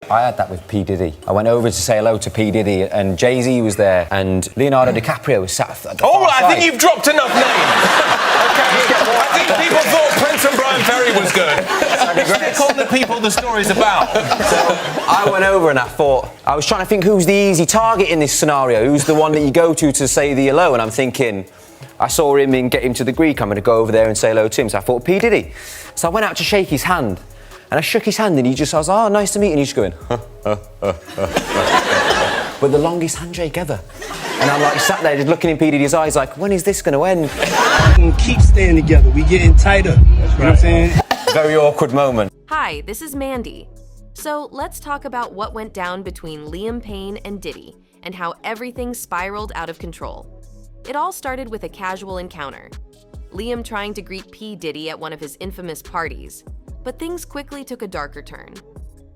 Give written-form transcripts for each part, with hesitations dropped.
I had that with P Diddy. I went over to say hello to P Diddy, and Jay-Z was there, and Leonardo DiCaprio was sat at the All far right, side. I think you've dropped enough names. Okay, I think people thought Prince and Brian Ferry was good. Stick on the people the story's about. So I went over and I was trying to think who's the easy target in this scenario, who's the one that you go to say the hello, and I'm thinking, I saw him in Get Him to the Greek, I'm going to go over there and say hello to him, so I thought P Diddy. So I went out to shake his hand, and I shook his hand, and I was like, oh, nice to meet you, and he's just going, with the longest handshake ever. And I'm like sat there just looking in P Diddy's eyes like, when is this going to end? We're gonna keep staying together, we getting tighter, you know what I'm saying? Very awkward moment. Hi, this is Mandy. So let's talk about what went down between Liam Payne and Diddy and how everything spiraled out of control. It all started with a casual encounter. Liam trying to greet P Diddy at one of his infamous parties, but things quickly took a darker turn.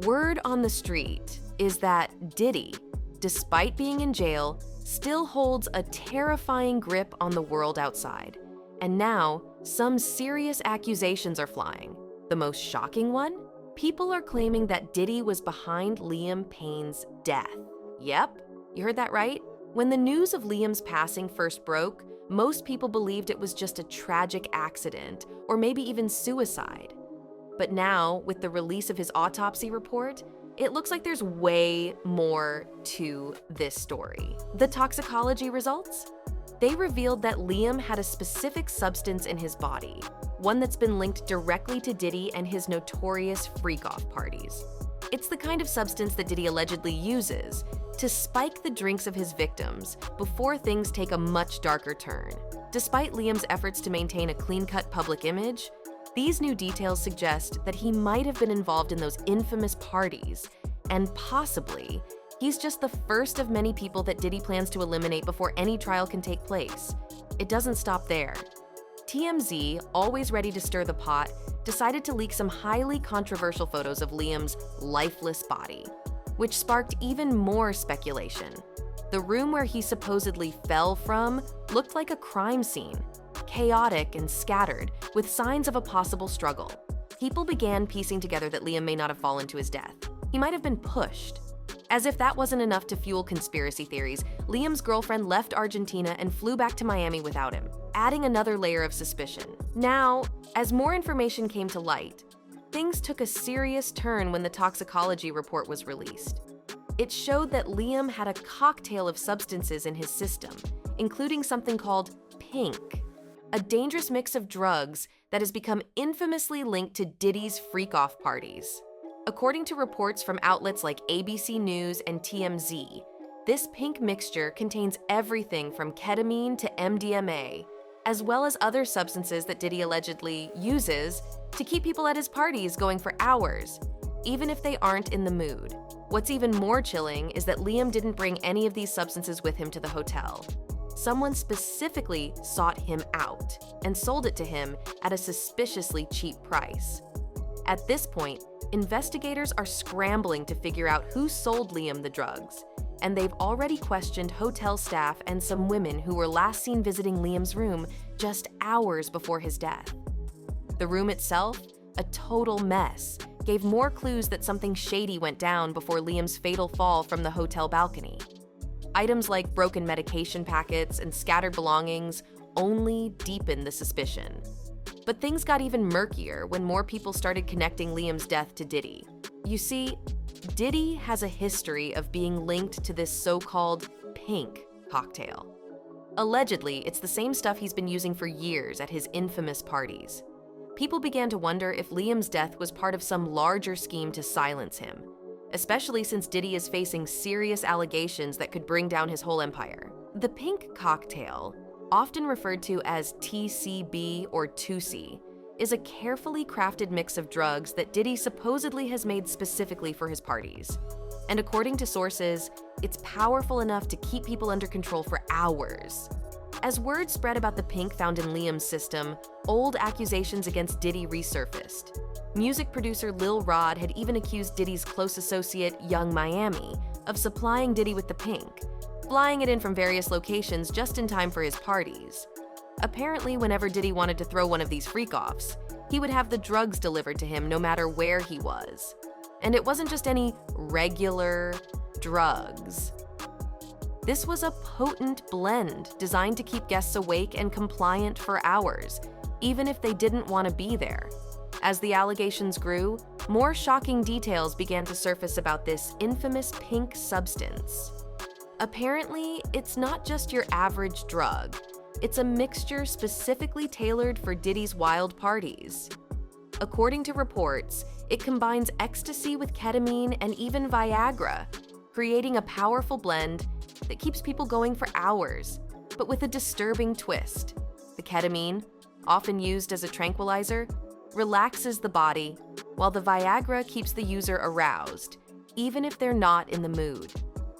Word on the street is that Diddy, despite being in jail, still holds a terrifying grip on the world outside. And now, some serious accusations are flying. The most shocking one? People are claiming that Diddy was behind Liam Payne's death. Yep, you heard that right. When the news of Liam's passing first broke, most people believed it was just a tragic accident, or maybe even suicide. But now, with the release of his autopsy report, it looks like there's way more to this story. The toxicology results? They revealed that Liam had a specific substance in his body, one that's been linked directly to Diddy and his notorious freak-off parties. It's the kind of substance that Diddy allegedly uses to spike the drinks of his victims before things take a much darker turn. Despite Liam's efforts to maintain a clean-cut public image, these new details suggest that he might have been involved in those infamous parties, and possibly, he's just the first of many people that Diddy plans to eliminate before any trial can take place. It doesn't stop there. TMZ, always ready to stir the pot, decided to leak some highly controversial photos of Liam's lifeless body, which sparked even more speculation. The room where he supposedly fell from looked like a crime scene, chaotic and scattered, with signs of a possible struggle. People began piecing together that Liam may not have fallen to his death. He might have been pushed. As if that wasn't enough to fuel conspiracy theories, Liam's girlfriend left Argentina and flew back to Miami without him, adding another layer of suspicion. Now, as more information came to light, things took a serious turn when the toxicology report was released. It showed that Liam had a cocktail of substances in his system, including something called pink, a dangerous mix of drugs that has become infamously linked to Diddy's freak-off parties. According to reports from outlets like ABC News and TMZ, this pink mixture contains everything from ketamine to MDMA, as well as other substances that Diddy allegedly uses to keep people at his parties going for hours, even if they aren't in the mood. What's even more chilling is that Liam didn't bring any of these substances with him to the hotel. Someone specifically sought him out and sold it to him at a suspiciously cheap price. At this point, investigators are scrambling to figure out who sold Liam the drugs, and they've already questioned hotel staff and some women who were last seen visiting Liam's room just hours before his death. The room itself, a total mess, gave more clues that something shady went down before Liam's fatal fall from the hotel balcony. Items like broken medication packets and scattered belongings only deepened the suspicion. But things got even murkier when more people started connecting Liam's death to Diddy. You see, Diddy has a history of being linked to this so-called pink cocktail. Allegedly, it's the same stuff he's been using for years at his infamous parties. People began to wonder if Liam's death was part of some larger scheme to silence him, especially since Diddy is facing serious allegations that could bring down his whole empire. The pink cocktail, often referred to as TCB or Tusi, is a carefully crafted mix of drugs that Diddy supposedly has made specifically for his parties. And according to sources, it's powerful enough to keep people under control for hours. As word spread about the pink found in Liam's system, old accusations against Diddy resurfaced. Music producer Lil Rod had even accused Diddy's close associate, Young Miami, of supplying Diddy with the pink, flying it in from various locations just in time for his parties. Apparently, whenever Diddy wanted to throw one of these freak-offs, he would have the drugs delivered to him no matter where he was. And it wasn't just any regular drugs. This was a potent blend designed to keep guests awake and compliant for hours, even if they didn't want to be there. As the allegations grew, more shocking details began to surface about this infamous pink substance. Apparently, it's not just your average drug. It's a mixture specifically tailored for Diddy's wild parties. According to reports, it combines ecstasy with ketamine and even Viagra, creating a powerful blend that keeps people going for hours, but with a disturbing twist. The ketamine, often used as a tranquilizer, relaxes the body, while the Viagra keeps the user aroused, even if they're not in the mood.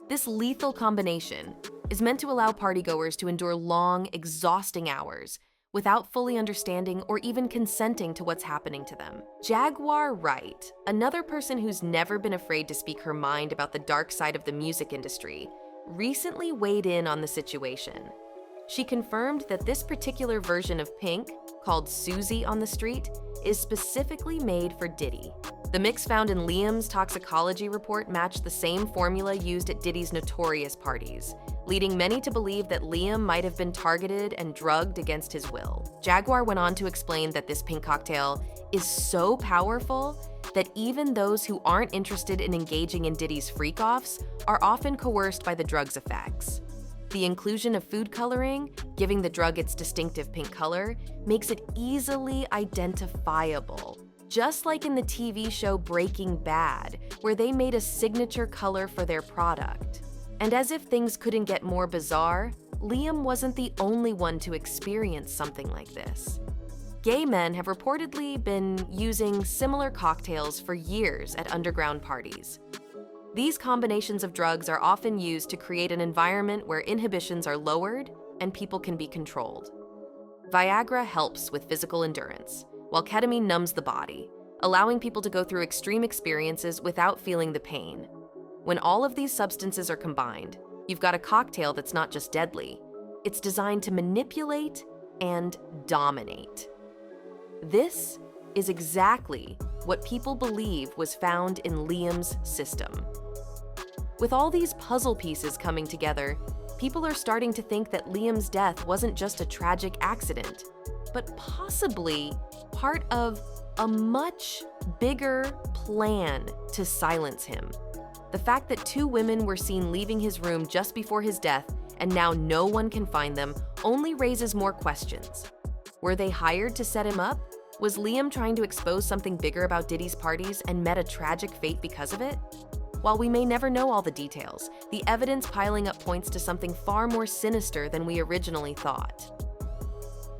This lethal combination is meant to allow partygoers to endure long, exhausting hours without fully understanding or even consenting to what's happening to them. Jaguar Wright, another person who's never been afraid to speak her mind about the dark side of the music industry, recently weighed in on the situation. She confirmed that this particular version of Pink, called Susie on the Street, is specifically made for Diddy. The mix found in Liam's toxicology report matched the same formula used at Diddy's notorious parties, leading many to believe that Liam might have been targeted and drugged against his will. Jaguar went on to explain that this pink cocktail is so powerful that even those who aren't interested in engaging in Diddy's freak-offs are often coerced by the drug's effects. The inclusion of food coloring, giving the drug its distinctive pink color, makes it easily identifiable. Just like in the TV show Breaking Bad, where they made a signature color for their product. And as if things couldn't get more bizarre, Liam wasn't the only one to experience something like this. Gay men have reportedly been using similar cocktails for years at underground parties. These combinations of drugs are often used to create an environment where inhibitions are lowered and people can be controlled. Viagra helps with physical endurance, while ketamine numbs the body, allowing people to go through extreme experiences without feeling the pain. When all of these substances are combined, you've got a cocktail that's not just deadly, it's designed to manipulate and dominate. This is exactly what people believe was found in Liam's system. With all these puzzle pieces coming together, people are starting to think that Liam's death wasn't just a tragic accident, but possibly part of a much bigger plan to silence him. The fact that two women were seen leaving his room just before his death and now no one can find them only raises more questions. Were they hired to set him up? Was Liam trying to expose something bigger about Diddy's parties and met a tragic fate because of it? While we may never know all the details, the evidence piling up points to something far more sinister than we originally thought.